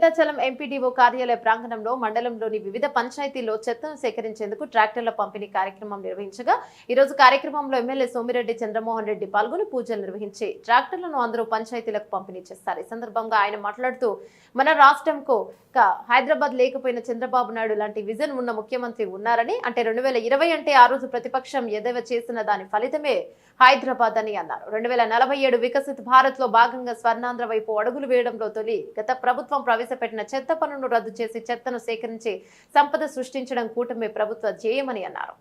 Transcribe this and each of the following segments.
Bhadrachalam MPDO కార్యాలయ ప్రాంగణంలో మండలంలోని వివిధ పంచాయతీల్లో చెత్తను సేకరించేందుకు ట్రాక్టర్ల పంపిణీ కార్యక్రమం నిర్వహించగా ఈ రోజు కార్యక్రమంలో ఎమ్మెల్యే సోమిరెడ్డి చంద్రమోహన్ రెడ్డి పాల్గొని పూజలు నిర్వహించి ట్రాక్టర్లను అందరూ పంచాయతీలకు పంపిణీ చేస్తారు. ఈ సందర్భంగా ఆయన మాట్లాడుతూ మన రాష్ట్రంకు హైదరాబాద్ లేకపోయిన చంద్రబాబు నాయుడు లాంటి విజన్ ఉన్న ముఖ్యమంత్రి ఉన్నారని, అంటే 2020 అంటే ఆ రోజు ప్రతిపక్షం ఎదవ చేసిన దాని ఫలితమే హైదరాబాద్ అని అన్నారు. 2047 వికసిత్ భారత్ లో భాగంగా స్వర్ణాంధ్ర వైపు అడుగులు వేయడంలో తొలి గత ప్రభుత్వం ప్రవేశపెట్టిన చెత్త పన్నును రద్దు చేసి చెత్తను సేకరించి సంపద సృష్టించడం కూటమి ప్రభుత్వ ధ్యేయమని అన్నారు.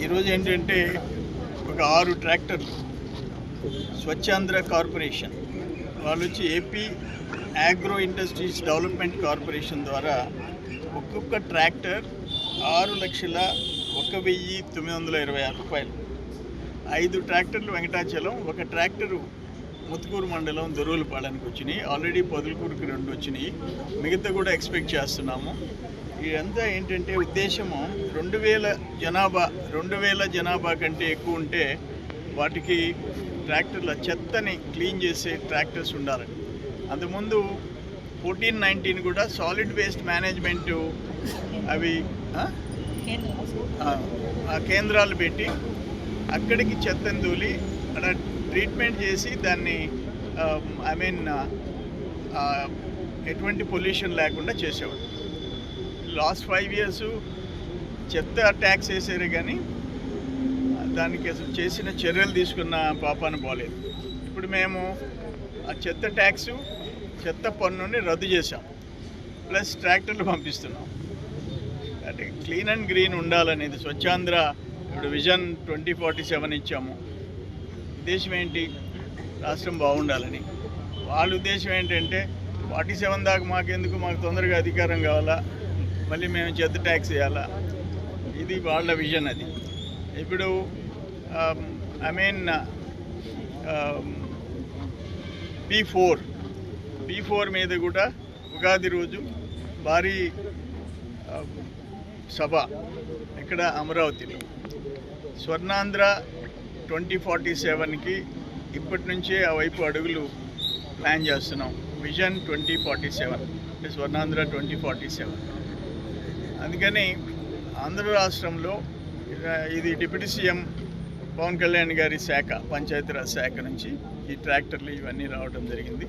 ఈరోజు ఏంటంటే ఒక 6 ట్రాక్టర్లు స్వచ్ఛాంధ్ర కార్పొరేషన్ వాళ్ళు వచ్చి AP agro industries development corporation ద్వారా ఒక్కొక్క ట్రాక్టర్ 6,01,926 రూపాయలు. 5 ట్రాక్టర్లు వెంకటాచలం, ఒక ట్రాక్టరు ముత్తుకూరు మండలం దొరువులపాలెనికి వచ్చినాయి. ఆల్రెడీ పొదలకూరుకి 2 వచ్చినాయి, మిగతా కూడా ఎక్స్పెక్ట్ చేస్తున్నాము. ఇదంతా ఏంటంటే ఉద్దేశము 2,000 జనాభా కంటే ఎక్కువ ఉంటే వాటికి ట్రాక్టర్ల చెత్తని క్లీన్ చేసే ట్రాక్టర్స్ ఉండాలని. అంతకుముందు 14-19 కూడా సాలిడ్ వేస్ట్ మేనేజ్మెంటు అవి కేంద్రాలు పెట్టి అక్కడికి చెత్తని తోలి అక్కడ ట్రీట్మెంట్ చేసి దాన్ని ఎటువంటి పొల్యూషన్ లేకుండా చేసేవాడు. లాస్ట్ 5 years చెత్త ట్యాక్స్ వేసారు కానీ దానికి అసలు చేసిన చర్యలు తీసుకున్న పాపాన పోలేదు. ఇప్పుడు మేము ఆ చెత్త ట్యాక్సు చెత్త పన్నుని రద్దు చేసాం, ప్లస్ ట్రాక్టర్లు పంపిస్తున్నాం. అంటే క్లీన్ అండ్ గ్రీన్ ఉండాలనేది స్వచ్ఛాంధ్ర ఇప్పుడు విజన్ 2047 ఇచ్చాము. ఉద్దేశం ఏంటి? రాష్ట్రం బాగుండాలని. వాళ్ళ ఉద్దేశం ఏంటంటే 47 దాకా మాకెందుకు, మాకు తొందరగా అధికారం కావాలా, మళ్ళీ మేము చెత్త ట్యాక్స్ వేయాలా, ఇది వాళ్ళ విజన్. అది ఇప్పుడు P4 మీద కూడా ఉగాది రోజు భారీ సభ ఇక్కడ అమరావతిలో. స్వర్ణాంధ్ర 2047కి ఇప్పటి నుంచే ఆ వైపు అడుగులు ప్లాన్ చేస్తున్నాం. విజన్ 2047 అంటే స్వర్ణాంధ్ర 2047. అందుకని ఆంధ్ర రాష్ట్రంలో ఇది డిప్యూటీ సీఎం పవన్ కళ్యాణ్ గారి శాఖ, పంచాయతీరాజ్ శాఖ నుంచి ఈ ట్రాక్టర్లు ఇవన్నీ రావడం జరిగింది.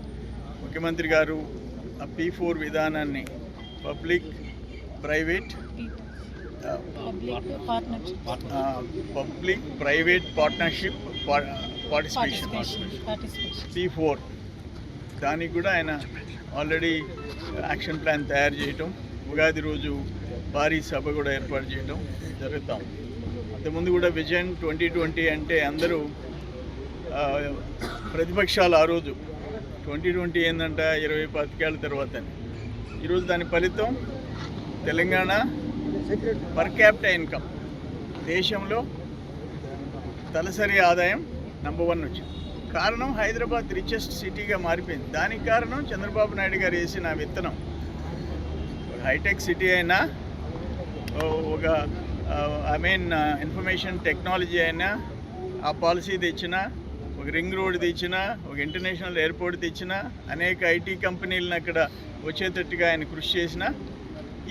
ముఖ్యమంత్రి గారు ఆ P4 విధానాన్ని public private partnership participation P4 దానికి కూడా ఆయన ఆల్రెడీ యాక్షన్ ప్లాన్ తయారు చేయటం, ఉగాది రోజు భారీ సభ కూడా ఏర్పాటు చేయడం జరుగుతాం. అంతకుముందు కూడా విజన్ 2020 అంటే అందరూ ప్రతిపక్షాలు ఆ రోజు 2020 ఏంటంట 20-25 ఏళ్ళ తర్వాత. ఈరోజు దాని ఫలితం తెలంగాణ పర్ క్యాపిటల్ ఇన్కమ్ దేశంలో తలసరి ఆదాయం నంబర్ 1 వచ్చింది. కారణం హైదరాబాద్ రిచెస్ట్ సిటీగా మారిపోయింది. దానికి కారణం చంద్రబాబు నాయుడు గారు వేసిన విత్తనం. హైటెక్ సిటీ అయినా, ఒక ఇన్ఫర్మేషన్ టెక్నాలజీ అయినా, ఆ పాలసీ తెచ్చినా, ఒక రింగ్ రోడ్ తెచ్చినా, ఒక ఇంటర్నేషనల్ ఎయిర్పోర్ట్ తెచ్చినా, అనేక ఐటీ కంపెనీలను అక్కడ వచ్చేటట్టుగా ఆయన కృషి చేసిన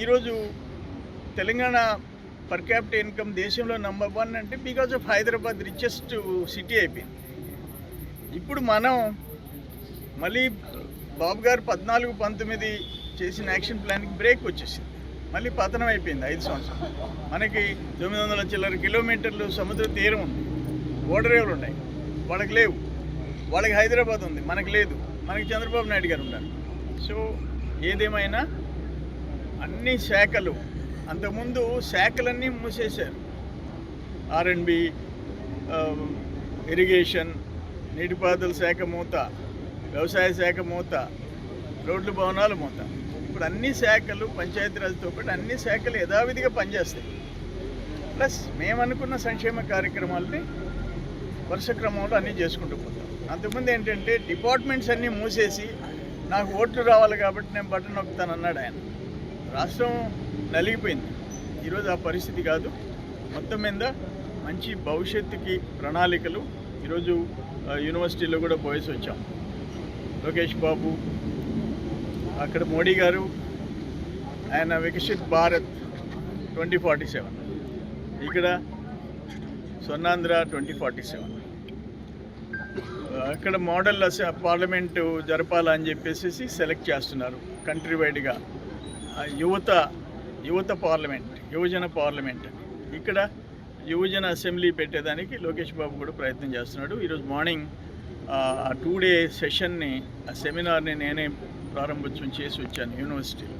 ఈరోజు తెలంగాణ పర్ క్యాపిటల్ ఇన్కమ్ దేశంలో నంబర్ 1 అంటే because of Hyderabad richest city అయిపోయింది. ఇప్పుడు మనం మళ్ళీ బాబు గారు 14-19 చేసిన యాక్షన్ ప్లాన్కి బ్రేక్ వచ్చేసింది, మళ్ళీ పతనం అయిపోయింది 5 సంవత్సరాలు. మనకి 900 చిల్లర కిలోమీటర్లు సముద్ర తీరం ఉంది, ఓడరేవులు ఉన్నాయి, వాళ్ళకి లేవు. వాళ్ళకి హైదరాబాద్ ఉంది, మనకి లేదు. మనకి చంద్రబాబు నాయుడు గారు ఉన్నారు. సో ఏదేమైనా అన్ని శాఖలు, అంతకుముందు శాఖలన్నీ మూసేశారు. R&B, ఇరిగేషన్, నీటిపారుదల శాఖ మూత, వ్యవసాయ శాఖ మూత, రోడ్లు భవనాలు మూత. ఇప్పుడు అన్ని శాఖలు పంచాయతీరాజ్తో పాటు అన్ని శాఖలు యథావిధిగా పనిచేస్తాయి. ప్లస్ మేము అనుకున్న సంక్షేమ కార్యక్రమాలని వరుస క్రమంలో అన్నీ చేసుకుంటూ పోతాం. అంతకుముందు ఏంటంటే డిపార్ట్మెంట్స్ అన్నీ మూసేసి నాకు ఓట్లు రావాలి కాబట్టి నేను బటన్ నొక్కుతాను అన్నాడు ఆయన. రాష్ట్రం నలిగిపోయింది. ఈరోజు ఆ పరిస్థితి కాదు. మొత్తం మీద మంచి భవిష్యత్తుకి ప్రణాళికలు ఈరోజు యూనివర్సిటీలో కూడా పోయేసి వచ్చాం. లోకేష్ బాబు, అక్కడ మోడీ గారు, ఆయన వికసిత్ భారత్ 2047, ఇక్కడ స్వర్ణాంధ్ర 2047, అక్కడ మోడల్ పార్లమెంటు జరపాలని చెప్పేసి సెలెక్ట్ చేస్తున్నారు కంట్రీ వైడ్గా. యువత పార్లమెంట్, యువజన పార్లమెంట్, ఇక్కడ యువజన అసెంబ్లీ పెట్టేదానికి లోకేష్ బాబు కూడా ప్రయత్నం చేస్తున్నాడు. ఈరోజు మార్నింగ్ ఆ 2 డే సెషన్ని, ఆ సెమినార్ని నేనే ప్రారంభోత్సవం చేసి వచ్చాను యూనివర్సిటీలో.